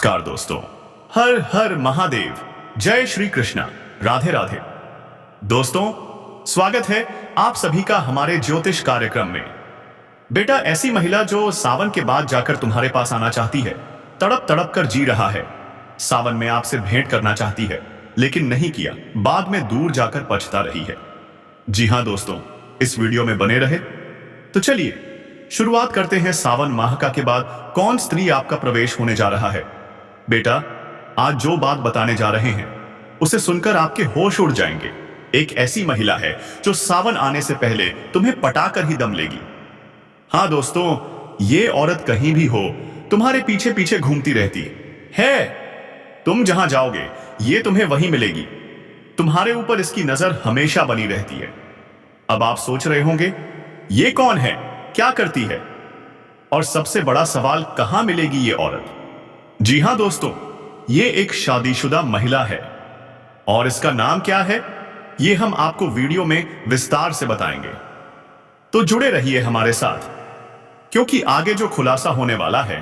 नमस्कार दोस्तों, हर हर महादेव, जय श्री कृष्णा, राधे राधे। दोस्तों, स्वागत है आप सभी का हमारे ज्योतिष कार्यक्रम में। बेटा, ऐसी महिला जो सावन के बाद जाकर तुम्हारे पास आना चाहती है, तड़प तड़प कर जी रहा है, सावन में आपसे भेंट करना चाहती है लेकिन नहीं किया, बाद में दूर जाकर पछता रही है। जी हां दोस्तों, इस वीडियो में बने रहे। तो चलिए शुरुआत करते हैं। सावन माह का के बाद कौन स्त्री आपका प्रवेश होने जा रहा है? बेटा, आज जो बात बताने जा रहे हैं उसे सुनकर आपके होश उड़ जाएंगे। एक ऐसी महिला है जो सावन आने से पहले तुम्हें पटाकर ही दम लेगी। हाँ दोस्तों, ये औरत कहीं भी हो तुम्हारे पीछे पीछे घूमती रहती है। तुम जहां जाओगे ये तुम्हें वहीं मिलेगी। तुम्हारे ऊपर इसकी नजर हमेशा बनी रहती है। अब आप सोच रहे होंगे, ये कौन है, क्या करती है, और सबसे बड़ा सवाल, कहां मिलेगी ये औरत? जी हां दोस्तों, ये एक शादीशुदा महिला है और इसका नाम क्या है ये हम आपको वीडियो में विस्तार से बताएंगे। तो जुड़े रहिए हमारे साथ, क्योंकि आगे जो खुलासा होने वाला है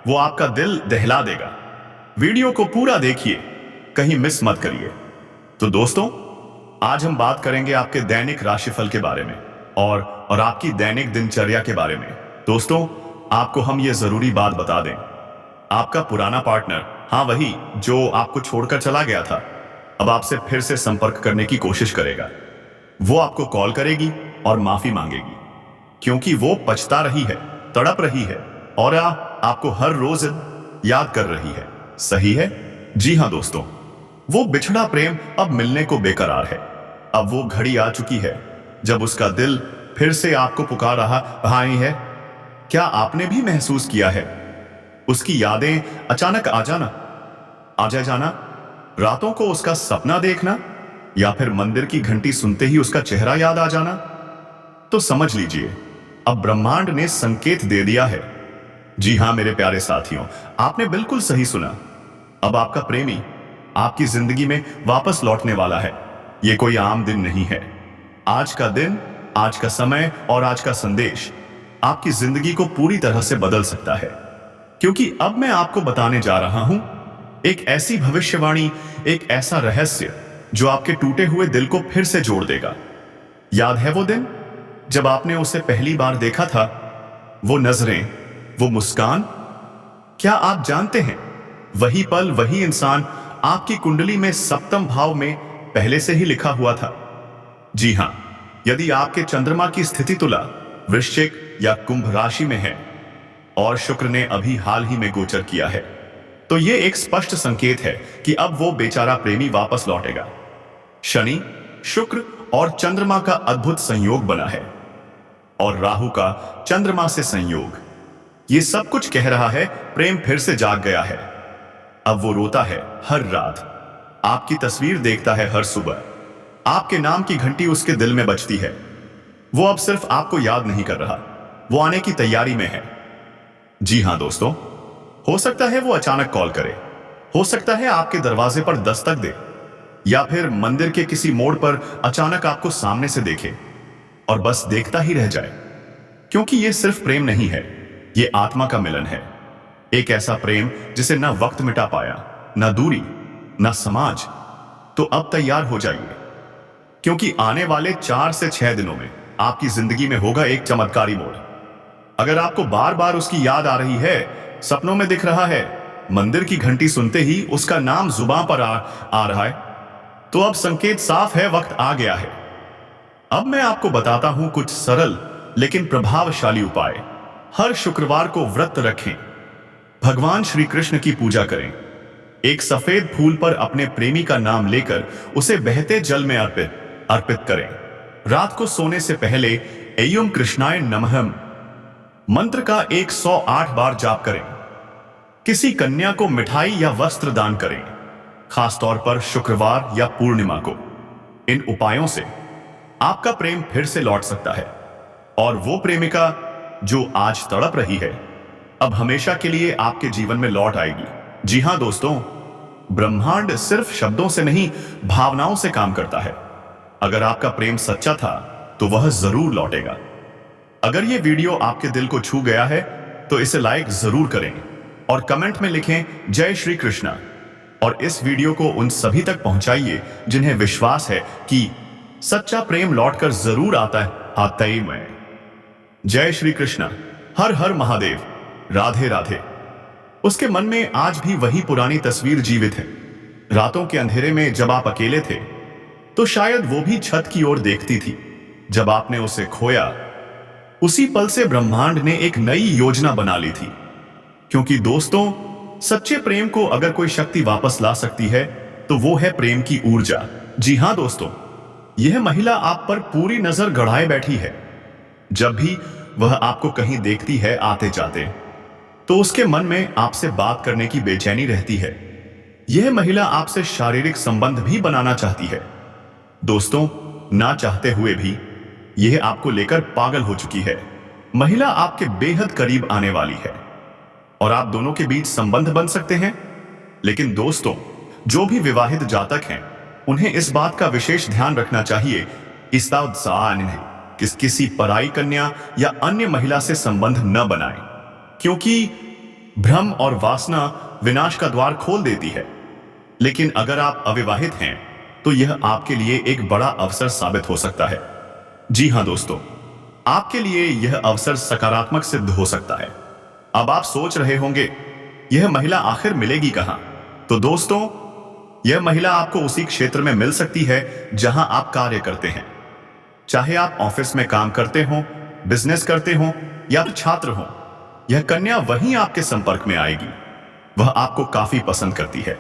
वो आपका दिल दहला देगा। वीडियो को पूरा देखिए, कहीं मिस मत करिए। तो दोस्तों, आज हम बात करेंगे आपके दैनिक राशिफल के बारे में और आपकी दैनिक दिनचर्या के बारे में। दोस्तों, आपको हम ये जरूरी बात बता दें, आपका पुराना पार्टनर, हाँ वही जो आपको छोड़कर चला गया था, अब आपसे फिर से संपर्क करने की कोशिश करेगा। वो आपको कॉल करेगी और माफी मांगेगी, क्योंकि वो पछता रही है, तड़प रही है और आपको हर रोज याद कर रही है। सही है? जी हाँ दोस्तों, वो बिछड़ा प्रेम अब मिलने को बेकरार है। अब वो घड़ी आ चुकी है जब उसका दिल फिर से आपको पुकार रहा है। क्या आपने भी महसूस किया है उसकी यादें अचानक आ जाना, रातों को उसका सपना देखना, या फिर मंदिर की घंटी सुनते ही उसका चेहरा याद आ जाना? तो समझ लीजिए, अब ब्रह्मांड ने संकेत दे दिया है। जी हां मेरे प्यारे साथियों, आपने बिल्कुल सही सुना। अब आपका प्रेमी आपकी जिंदगी में वापस लौटने वाला है। यह कोई आम दिन नहीं है। आज का दिन, आज का समय और आज का संदेश आपकी जिंदगी को पूरी तरह से बदल सकता है, क्योंकि अब मैं आपको बताने जा रहा हूं एक ऐसी भविष्यवाणी, एक ऐसा रहस्य जो आपके टूटे हुए दिल को फिर से जोड़ देगा। याद है वो दिन जब आपने उसे पहली बार देखा था? वो नजरें, वो मुस्कान, क्या आप जानते हैं वही पल, वही इंसान आपकी कुंडली में सप्तम भाव में पहले से ही लिखा हुआ था। जी हां, यदि आपके चंद्रमा की स्थिति तुला, वृश्चिक या कुंभ राशि में है और शुक्र ने अभी हाल ही में गोचर किया है, तो यह एक स्पष्ट संकेत है कि अब वो बेचारा प्रेमी वापस लौटेगा। शनि, शुक्र और चंद्रमा का अद्भुत संयोग बना है और राहु का चंद्रमा से संयोग, ये सब कुछ कह रहा है प्रेम फिर से जाग गया है। अब वो रोता है हर रात, आपकी तस्वीर देखता है हर सुबह, आपके नाम की घंटी उसके दिल में बजती है। वो अब सिर्फ आपको याद नहीं कर रहा, वो आने की तैयारी में है। जी हां दोस्तों, हो सकता है वो अचानक कॉल करे, हो सकता है आपके दरवाजे पर दस्तक दे, या फिर मंदिर के किसी मोड़ पर अचानक आपको सामने से देखे और बस देखता ही रह जाए। क्योंकि ये सिर्फ प्रेम नहीं है, ये आत्मा का मिलन है। एक ऐसा प्रेम जिसे ना वक्त मिटा पाया, ना दूरी, ना समाज। तो अब तैयार हो जाइए, क्योंकि आने वाले 4 से 6 दिनों में आपकी जिंदगी में होगा एक चमत्कारी मोड़। अगर आपको बार बार उसकी याद आ रही है, सपनों में दिख रहा है, मंदिर की घंटी सुनते ही उसका नाम जुबान पर आ रहा है, तो अब संकेत साफ है, वक्त आ गया है। अब मैं आपको बताता हूं कुछ सरल लेकिन प्रभावशाली उपाय। हर शुक्रवार को व्रत रखें, भगवान श्री कृष्ण की पूजा करें, एक सफेद फूल पर अपने प्रेमी का नाम लेकर उसे बहते जल में अर्पित करें। रात को सोने से पहले एयम कृष्णाय नमः मंत्र का 108 बार जाप करें। किसी कन्या को मिठाई या वस्त्र दान करें, खासतौर पर शुक्रवार या पूर्णिमा को। इन उपायों से आपका प्रेम फिर से लौट सकता है और वो प्रेमिका जो आज तड़प रही है, अब हमेशा के लिए आपके जीवन में लौट आएगी। जी हां दोस्तों, ब्रह्मांड सिर्फ शब्दों से नहीं, भावनाओं से काम करता है। अगर आपका प्रेम सच्चा था तो वह जरूर लौटेगा। अगर यह वीडियो आपके दिल को छू गया है तो इसे लाइक जरूर करें और कमेंट में लिखें जय श्री कृष्णा। और इस वीडियो को उन सभी तक पहुंचाइए जिन्हें विश्वास है कि सच्चा प्रेम लौटकर जरूर आता ही में। जय श्री कृष्णा। हर हर महादेव। राधे राधे। उसके मन में आज भी वही पुरानी तस्वीर जीवित है। रातों के अंधेरे में जब आप अकेले थे तो शायद वो भी छत की ओर देखती थी। जब आपने उसे खोया, उसी पल से ब्रह्मांड ने एक नई योजना बना ली थी। क्योंकि दोस्तों, सच्चे प्रेम को अगर कोई शक्ति वापस ला सकती है तो वो है प्रेम की ऊर्जा। जी हां दोस्तों, यह महिला आप पर पूरी नजर गड़ाए बैठी है। जब भी वह आपको कहीं देखती है आते जाते, तो उसके मन में आपसे बात करने की बेचैनी रहती है। यह महिला आपसे शारीरिक संबंध भी बनाना चाहती है। दोस्तों, ना चाहते हुए भी यह आपको लेकर पागल हो चुकी है। महिला आपके बेहद करीब आने वाली है और आप दोनों के बीच संबंध बन सकते हैं। लेकिन दोस्तों, जो भी विवाहित जातक हैं, उन्हें इस बात का विशेष ध्यान रखना चाहिए किसी पराई कन्या या अन्य महिला से संबंध न बनाएं, क्योंकि भ्रम और वासना विनाश का द्वार खोल देती है। लेकिन अगर आप अविवाहित हैं तो यह आपके लिए एक बड़ा अवसर साबित हो सकता है। जी हां दोस्तों, आपके लिए यह अवसर सकारात्मक सिद्ध हो सकता है। अब आप सोच रहे होंगे, यह महिला आखिर मिलेगी कहां? तो दोस्तों, यह महिला आपको उसी क्षेत्र में मिल सकती है जहां आप कार्य करते हैं। चाहे आप ऑफिस में काम करते हो, बिजनेस करते हो या तो छात्र हो, यह कन्या वहीं आपके संपर्क में आएगी। वह आपको काफी पसंद करती है,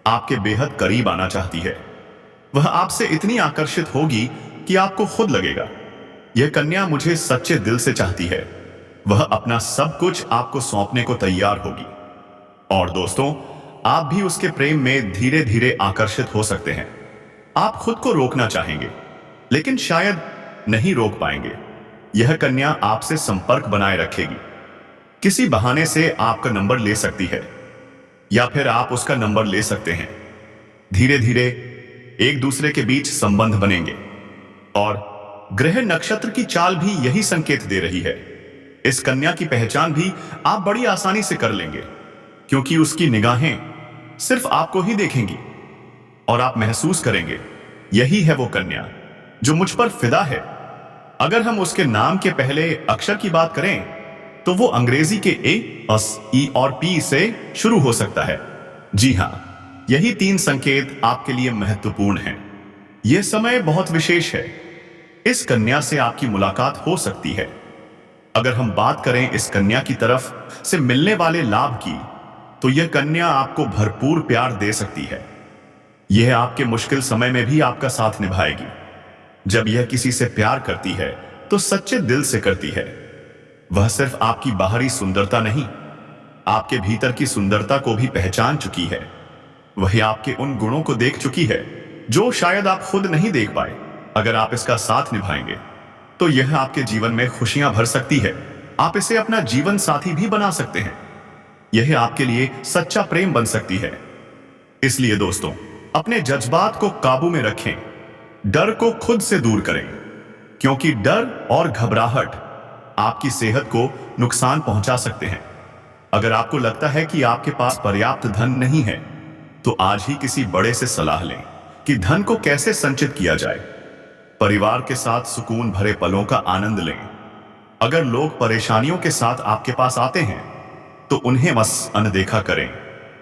आपके बेहद करीब आना चाहती है। वह आपसे इतनी आकर्षित होगी कि आपको खुद लगेगा, यह कन्या मुझे सच्चे दिल से चाहती है। वह अपना सब कुछ आपको सौंपने को तैयार होगी। और दोस्तों, आप भी उसके प्रेम में धीरे धीरे आकर्षित हो सकते हैं। आप खुद को रोकना चाहेंगे, लेकिन शायद नहीं रोक पाएंगे। यह कन्या आपसे संपर्क बनाए रखेगी। किसी बहाने से आपका नंबर ले सकती है या फिर आप उसका नंबर ले सकते हैं। धीरे धीरे एक दूसरे के बीच संबंध बनेंगे और ग्रह नक्षत्र की चाल भी यही संकेत दे रही है। इस कन्या की पहचान भी आप बड़ी आसानी से कर लेंगे, क्योंकि उसकी निगाहें सिर्फ आपको ही देखेंगी और आप महसूस करेंगे, यही है वो कन्या जो मुझ पर फिदा है। अगर हम उसके नाम के पहले अक्षर की बात करें तो वो अंग्रेजी के ए, एस, ई और पी से शुरू हो सकता है। जी हां, यही 3 संकेत आपके लिए महत्वपूर्ण हैं। यह समय बहुत विशेष है। इस कन्या से आपकी मुलाकात हो सकती है। अगर हम बात करें इस कन्या की तरफ से मिलने वाले लाभ की, तो यह कन्या आपको भरपूर प्यार दे सकती है। यह आपके मुश्किल समय में भी आपका साथ निभाएगी। जब यह किसी से प्यार करती है तो सच्चे दिल से करती है। वह सिर्फ आपकी बाहरी सुंदरता नहीं, आपके भीतर की सुंदरता को भी पहचान चुकी है। वह आपके उन गुणों को देख चुकी है जो शायद आप खुद नहीं देख पाए। अगर आप इसका साथ निभाएंगे तो यह आपके जीवन में खुशियां भर सकती है। आप इसे अपना जीवन साथी भी बना सकते हैं। यह आपके लिए सच्चा प्रेम बन सकती है। इसलिए दोस्तों, अपने जज्बात को काबू में रखें। डर को खुद से दूर करें, क्योंकि डर और घबराहट आपकी सेहत को नुकसान पहुंचा सकते हैं। अगर आपको लगता है कि आपके पास पर्याप्त धन नहीं है, तो आज ही किसी बड़े से सलाह लें कि धन को कैसे संचित किया जाए। परिवार के साथ सुकून भरे पलों का आनंद लें। अगर लोग परेशानियों के साथ आपके पास आते हैं तो उन्हें बस अनदेखा करें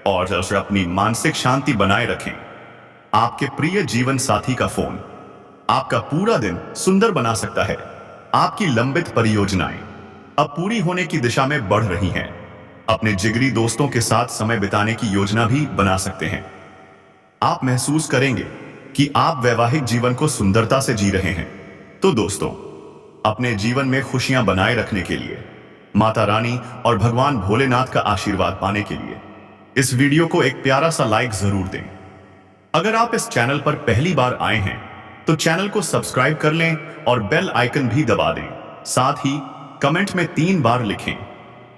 और अपनी मानसिक शांति बनाए रखें। आपके प्रिय जीवन साथी का फोन आपका पूरा दिन सुंदर बना सकता है। आपकी लंबित परियोजनाएं अब पूरी होने की दिशा में बढ़ रही हैं। अपने जिगरी दोस्तों के साथ समय बिताने की योजना भी बना सकते हैं। आप महसूस करेंगे कि आप वैवाहिक जीवन को सुंदरता से जी रहे हैं। तो दोस्तों, अपने जीवन में खुशियां बनाए रखने के लिए, माता रानी और भगवान भोलेनाथ का आशीर्वाद पाने के लिए इस वीडियो को एक प्यारा सा लाइक जरूर दें। अगर आप इस चैनल पर पहली बार आए हैं तो चैनल को सब्सक्राइब कर लें और बेल आइकन भी दबा दें। साथ ही कमेंट में 3 बार लिखें,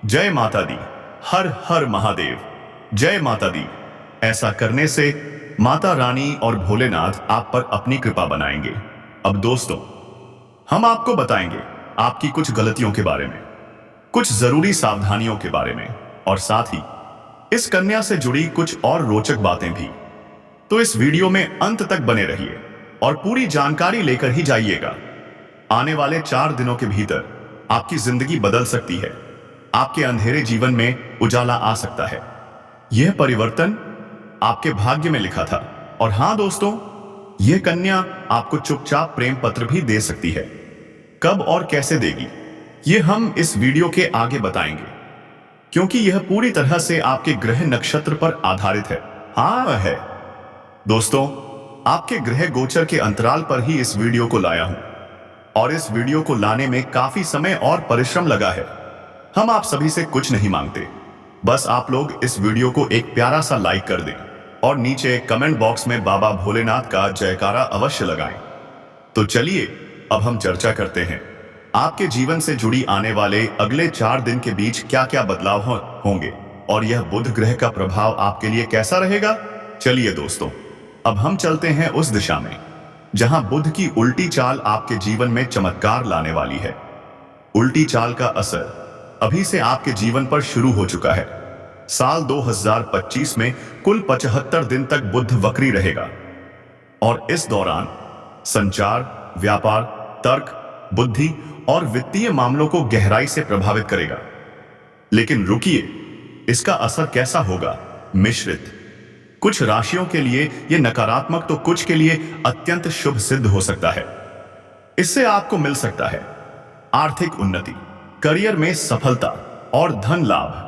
जय माता दी, हर हर महादेव, जय माता दी। ऐसा करने से माता रानी और भोलेनाथ आप पर अपनी कृपा बनाएंगे। अब दोस्तों, हम आपको बताएंगे आपकी कुछ गलतियों के बारे में, कुछ जरूरी सावधानियों के बारे में। और साथ ही इस कन्या से जुड़ी कुछ और रोचक बातें भी। तो इस वीडियो में अंत तक बने रहिए और पूरी जानकारी लेकर ही जाइएगा। आने वाले 4 दिनों के भीतर आपकी जिंदगी बदल सकती है। आपके अंधेरे जीवन में उजाला आ सकता है। यह परिवर्तन आपके भाग्य में लिखा था। और हां दोस्तों, यह कन्या आपको चुपचाप प्रेम पत्र भी दे सकती है। कब और कैसे देगी, यह हम इस वीडियो के आगे बताएंगे, क्योंकि यह पूरी तरह से आपके ग्रह नक्षत्र पर आधारित है। हाँ है दोस्तों, आपके ग्रह गोचर के अंतराल पर ही इस वीडियो को लाया हूं, और इस वीडियो को लाने में काफी समय और परिश्रम लगा है। हम आप सभी से कुछ नहीं मांगते, बस आप लोग इस वीडियो को एक प्यारा सा लाइक कर दें और नीचे कमेंट बॉक्स में बाबा भोलेनाथ का जयकारा अवश्य लगाएं। तो चलिए अब हम चर्चा करते हैं आपके जीवन से जुड़ी आने वाले अगले 4 दिन के बीच क्या क्या बदलाव होंगे और यह बुध ग्रह का प्रभाव आपके लिए कैसा रहेगा। चलिए दोस्तों, अब हम चलते हैं उस दिशा में जहां बुध की उल्टी चाल आपके जीवन में चमत्कार लाने वाली है। उल्टी चाल का असर अभी से आपके जीवन पर शुरू हो चुका है। साल 2025 में कुल 75 दिन तक बुध वक्री रहेगा और इस दौरान संचार, व्यापार, तर्क, बुद्धि और वित्तीय मामलों को गहराई से प्रभावित करेगा। लेकिन रुकिए, इसका असर कैसा होगा? मिश्रित। कुछ राशियों के लिए यह नकारात्मक तो कुछ के लिए अत्यंत शुभ सिद्ध हो सकता है। इससे आपको मिल सकता है आर्थिक उन्नति, करियर में सफलता और धन लाभ।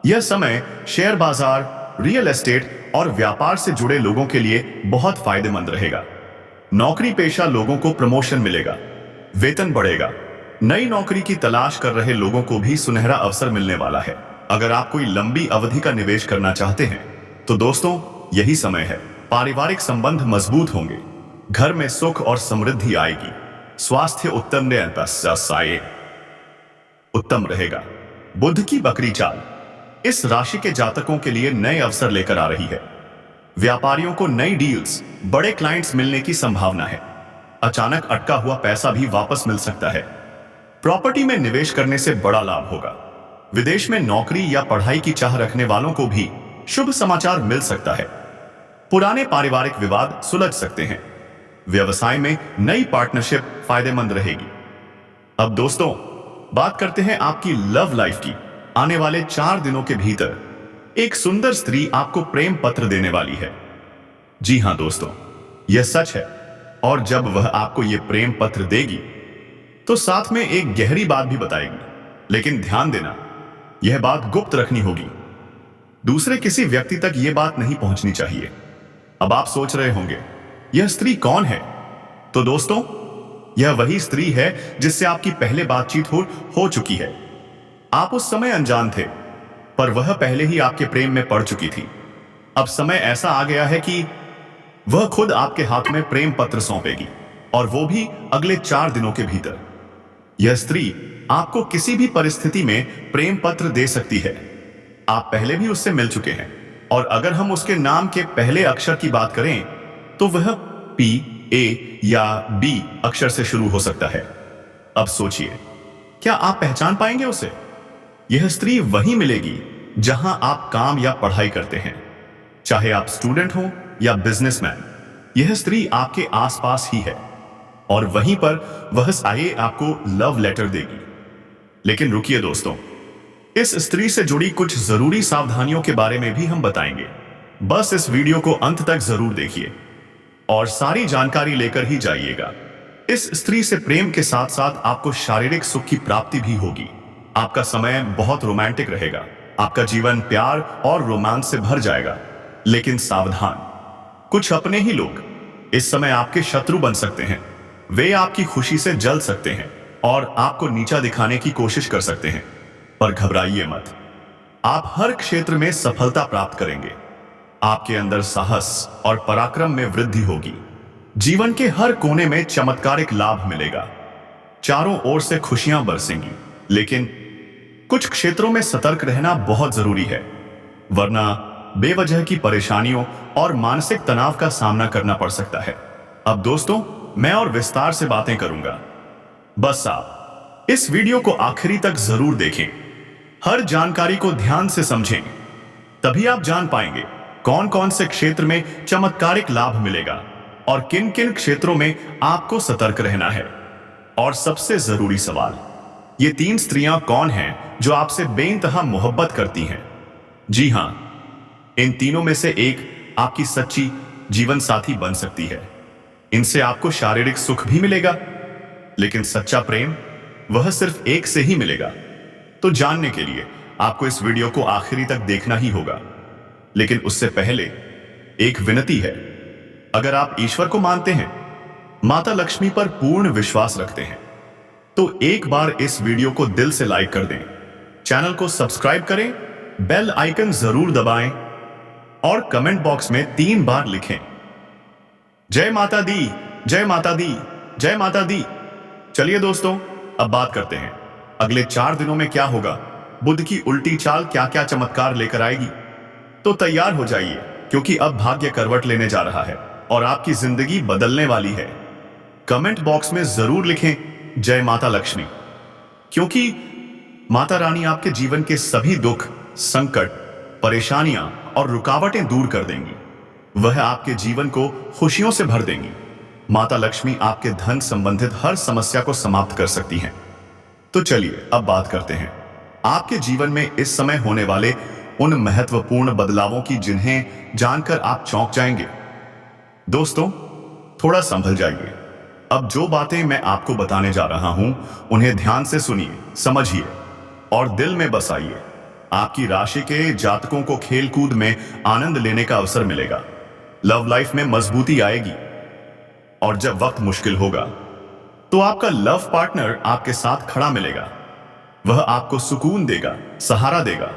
यह समय शेयर बाजार, रियल एस्टेट और व्यापार से जुड़े लोगों के लिए बहुत फायदेमंद रहेगा। नौकरी पेशा लोगों को प्रमोशन मिलेगा, वेतन बढ़ेगा। नई नौकरी की तलाश कर रहे लोगों को भी सुनहरा अवसर मिलने वाला है। अगर आप कोई लंबी अवधि का निवेश करना चाहते हैं तो दोस्तों यही समय है। पारिवारिक संबंध मजबूत होंगे, घर में सुख और समृद्धि आएगी। स्वास्थ्य उत्तम रहेगा। बुध की बकरी चाल इस राशि के जातकों के लिए नए अवसर लेकर आ रही है। व्यापारियों को नई डील्स, बड़े क्लाइंट्स मिलने की संभावना है। अचानक अटका हुआ पैसा भी वापस मिल सकता है। प्रॉपर्टी में निवेश करने से बड़ा लाभ होगा। विदेश में नौकरी या पढ़ाई की चाह रखने वालों को भी शुभ समाचार मिल सकता है। पुराने पारिवारिक विवाद सुलझ सकते हैं। व्यवसाय में नई पार्टनरशिप फायदेमंद रहेगी। अब दोस्तों बात करते हैं आपकी लव लाइफ की। आने वाले 4 दिनों के भीतर एक सुंदर स्त्री आपको प्रेम पत्र देने वाली है। जी हां दोस्तों, यह सच है। और जब वह आपको यह प्रेम पत्र देगी तो साथ में एक गहरी बात भी बताएगी। लेकिन ध्यान देना, यह बात गुप्त रखनी होगी। दूसरे किसी व्यक्ति तक यह बात नहीं पहुंचनी चाहिए। अब आप सोच रहे होंगे यह स्त्री कौन है? तो दोस्तों यह वही स्त्री है जिससे आपकी पहले बातचीत हो चुकी है। आप उस समय अनजान थे, पर वह पहले ही आपके प्रेम में पड़ चुकी थी। अब समय ऐसा आ गया है कि वह खुद आपके हाथ में प्रेम पत्र सौंपेगी, और वो भी अगले 4 दिनों के भीतर। यह स्त्री आपको किसी भी परिस्थिति में प्रेम पत्र दे सकती है। आप पहले भी उससे मिल चुके हैं, और अगर हम उसके नाम के पहले अक्षर की बात करें तो वह पी, ए या बी अक्षर से शुरू हो सकता है। अब सोचिए, क्या आप पहचान पाएंगे उसे? यह स्त्री वहीं मिलेगी जहां आप काम या पढ़ाई करते हैं, चाहे आप स्टूडेंट हो या बिजनेसमैन। यह स्त्री आपके आसपास ही है, और वहीं पर वह आए आपको लव लेटर देगी। लेकिन रुकिए दोस्तों, इस स्त्री से जुड़ी कुछ जरूरी सावधानियों के बारे में भी हम बताएंगे। बस इस वीडियो को अंत तक जरूर देखिए और सारी जानकारी लेकर ही जाइएगा। इस स्त्री से प्रेम के साथ साथ आपको शारीरिक सुख की प्राप्ति भी होगी। आपका समय बहुत रोमांटिक रहेगा। आपका जीवन प्यार और रोमांस से भर जाएगा। लेकिन सावधान, कुछ अपने ही लोग इस समय आपके शत्रु बन सकते हैं। वे आपकी खुशी से जल सकते हैं और आपको नीचा दिखाने की कोशिश कर सकते हैं। पर घबराइए मत, आप हर क्षेत्र में सफलता प्राप्त करेंगे। आपके अंदर साहस और पराक्रम में वृद्धि होगी। जीवन के हर कोने में चमत्कारिक लाभ मिलेगा। चारों ओर से खुशियां बरसेंगी। लेकिन कुछ क्षेत्रों में सतर्क रहना बहुत जरूरी है, वरना बेवजह की परेशानियों और मानसिक तनाव का सामना करना पड़ सकता है। अब दोस्तों मैं और विस्तार से बातें करूंगा, बस आप इस वीडियो को आखिरी तक जरूर देखें। हर जानकारी को ध्यान से समझें, तभी आप जान पाएंगे कौन कौन से क्षेत्र में चमत्कारिक लाभ मिलेगा और किन किन क्षेत्रों में आपको सतर्क रहना है। और सबसे जरूरी सवाल, ये 3 स्त्रियां कौन हैं जो आपसे बेइंतहा मोहब्बत करती हैं? जी हां, इन तीनों में से एक आपकी सच्ची जीवन साथी बन सकती है। इनसे आपको शारीरिक सुख भी मिलेगा, लेकिन सच्चा प्रेम वह सिर्फ एक से ही मिलेगा। तो जानने के लिए आपको इस वीडियो को आखिरी तक देखना ही होगा। लेकिन उससे पहले एक विनती है, अगर आप ईश्वर को मानते हैं, माता लक्ष्मी पर पूर्ण विश्वास रखते हैं, तो एक बार इस वीडियो को दिल से लाइक कर दें, चैनल को सब्सक्राइब करें, बेल आइकन जरूर दबाएं और कमेंट बॉक्स में 3 बार लिखें, जय माता दी, जय माता दी, जय माता दी। चलिए दोस्तों, अब बात करते हैं अगले 4 दिनों में क्या होगा, बुध की उल्टी चाल क्या क्या चमत्कार लेकर आएगी। तो तैयार हो जाइए, क्योंकि अब भाग्य करवट लेने जा रहा है और आपकी जिंदगी बदलने वाली है। कमेंट बॉक्स में जरूर लिखें जय माता लक्ष्मी, क्योंकि माता रानी आपके जीवन के सभी दुख, संकट, परेशानियां और रुकावटें दूर कर देंगी। वह आपके जीवन को खुशियों से भर देंगी। माता लक्ष्मी आपके धन संबंधित हर समस्या को समाप्त कर सकती हैं। तो चलिए अब बात करते हैं आपके जीवन में इस समय होने वाले उन महत्वपूर्ण बदलावों की, जिन्हें जानकर आप चौंक जाएंगे। दोस्तों, थोड़ा संभल जाइए। अब जो बातें मैं आपको बताने जा रहा हूं, उन्हें ध्यान से सुनिए, समझिए और दिल में बसाइए। आपकी राशि के जातकों को खेल कूद में आनंद लेने का अवसर मिलेगा। लव लाइफ में मजबूती आएगी और जब वक्त मुश्किल होगा तो आपका लव पार्टनर आपके साथ खड़ा मिलेगा। वह आपको सुकून देगा, सहारा देगा।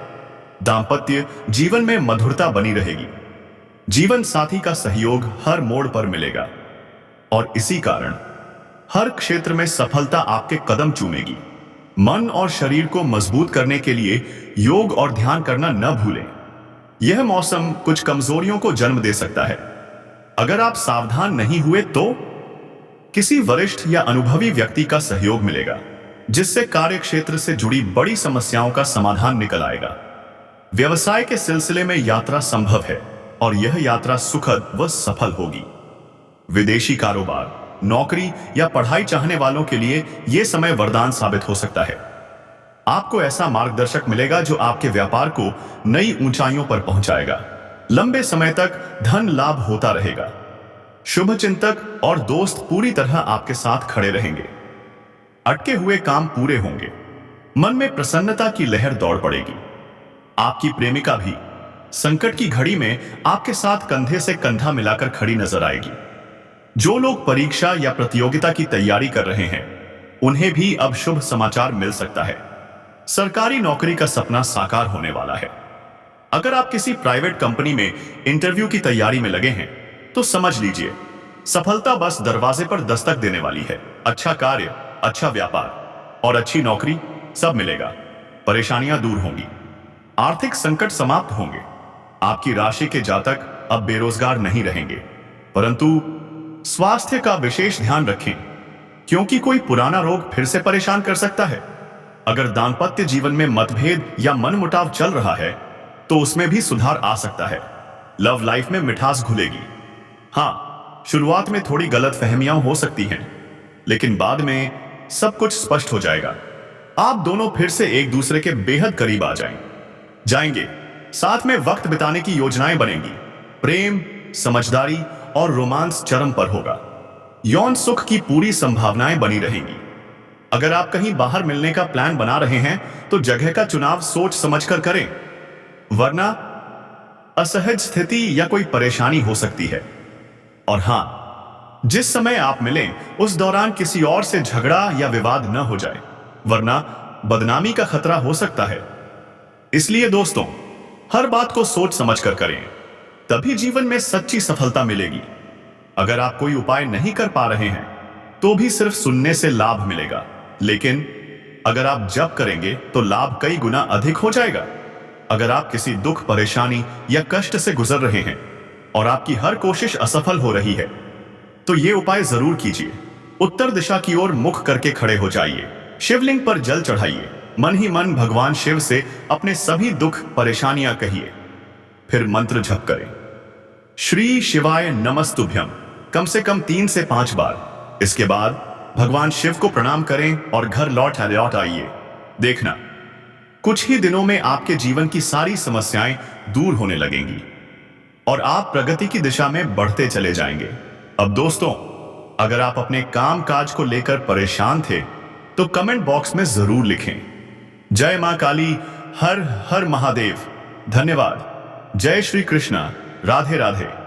दांपत्य जीवन में मधुरता बनी रहेगी। जीवन साथी का सहयोग हर मोड़ पर मिलेगा और इसी कारण हर क्षेत्र में सफलता आपके कदम चूमेगी। मन और शरीर को मजबूत करने के लिए योग और ध्यान करना न भूलें। यह मौसम कुछ कमजोरियों को जन्म दे सकता है। अगर आप सावधान नहीं हुए तो किसी वरिष्ठ या अनुभवी व्यक्ति का सहयोग मिलेगा, जिससे कार्य क्षेत्र से जुड़ी बड़ी समस्याओं का समाधान निकल आएगा। व्यवसाय के सिलसिले में यात्रा संभव है और यह यात्रा सुखद व सफल होगी। विदेशी कारोबार, नौकरी या पढ़ाई चाहने वालों के लिए यह समय वरदान साबित हो सकता है। आपको ऐसा मार्गदर्शक मिलेगा जो आपके व्यापार को नई ऊंचाइयों पर पहुंचाएगा। लंबे समय तक धन लाभ होता रहेगा। शुभ चिंतक और दोस्त पूरी तरह आपके साथ खड़े रहेंगे। अटके हुए काम पूरे होंगे। मन में प्रसन्नता की लहर दौड़ पड़ेगी। आपकी प्रेमिका भी संकट की घड़ी में आपके साथ कंधे से कंधा मिलाकर खड़ी नजर आएगी। जो लोग परीक्षा या प्रतियोगिता की तैयारी कर रहे हैं, उन्हें भी अब शुभ समाचार मिल सकता है। सरकारी नौकरी का सपना साकार होने वाला है। अगर आप किसी प्राइवेट कंपनी में इंटरव्यू की तैयारी में लगे हैं, तो समझ लीजिए सफलता बस दरवाजे पर दस्तक देने वाली है। अच्छा कार्य, अच्छा व्यापार और अच्छी नौकरी सब मिलेगा। परेशानियां दूर होंगी। आर्थिक संकट समाप्त होंगे। आपकी राशि के जातक अब बेरोजगार नहीं रहेंगे, परंतु स्वास्थ्य का विशेष ध्यान रखें, क्योंकि कोई पुराना रोग फिर से परेशान कर सकता है। अगर दांपत्य जीवन में मतभेद या मनमुटाव चल रहा है, तो उसमें भी सुधार आ सकता है। लव लाइफ में मिठास घुलेगी। हाँ, शुरुआत में थोड़ी गलतफहमियां हो सकती हैं, लेकिन बाद में सब कुछ स्पष्ट हो जाएगा। आप दोनों फिर से एक दूसरे के बेहद करीब आ जाएंगे। साथ में वक्त बिताने की योजनाएं बनेंगी। प्रेम, समझदारी और रोमांस चरम पर होगा। यौन सुख की पूरी संभावनाएं बनी रहेंगी। अगर आप कहीं बाहर मिलने का प्लान बना रहे हैं, तो जगह का चुनाव सोच समझकर करें, वरना असहज स्थिति या कोई परेशानी हो सकती है। और हां, जिस समय आप मिलें उस दौरान किसी और से झगड़ा या विवाद न हो जाए, वरना बदनामी का खतरा हो सकता है। इसलिए दोस्तों, हर बात को सोच समझकर करें, तभी जीवन में सच्ची सफलता मिलेगी। अगर आप कोई उपाय नहीं कर पा रहे हैं, तो भी सिर्फ सुनने से लाभ मिलेगा, लेकिन अगर आप जप करेंगे तो लाभ कई गुना अधिक हो जाएगा। अगर आप किसी दुख, परेशानी या कष्ट से गुजर रहे हैं और आपकी हर कोशिश असफल हो रही है, तो ये उपाय जरूर कीजिए। उत्तर दिशा की ओर मुख करके खड़े हो जाइए। शिवलिंग पर जल चढ़ाइए मन ही मन भगवान शिव से अपने सभी दुख परेशानियां कहिए। फिर मंत्र जप करें, श्री शिवाय नमस्तुभ्यम, कम से कम 3 से 5 बार। इसके बाद भगवान शिव को प्रणाम करें और घर लौट आइए। देखना, कुछ ही दिनों में आपके जीवन की सारी समस्याएं दूर होने लगेंगी और आप प्रगति की दिशा में बढ़ते चले जाएंगे। अब दोस्तों, अगर आप अपने काम काज को लेकर परेशान थे तो कमेंट बॉक्स में जरूर लिखें, जय मां काली, हर हर महादेव। धन्यवाद। जय श्री कृष्णा। राधे राधे।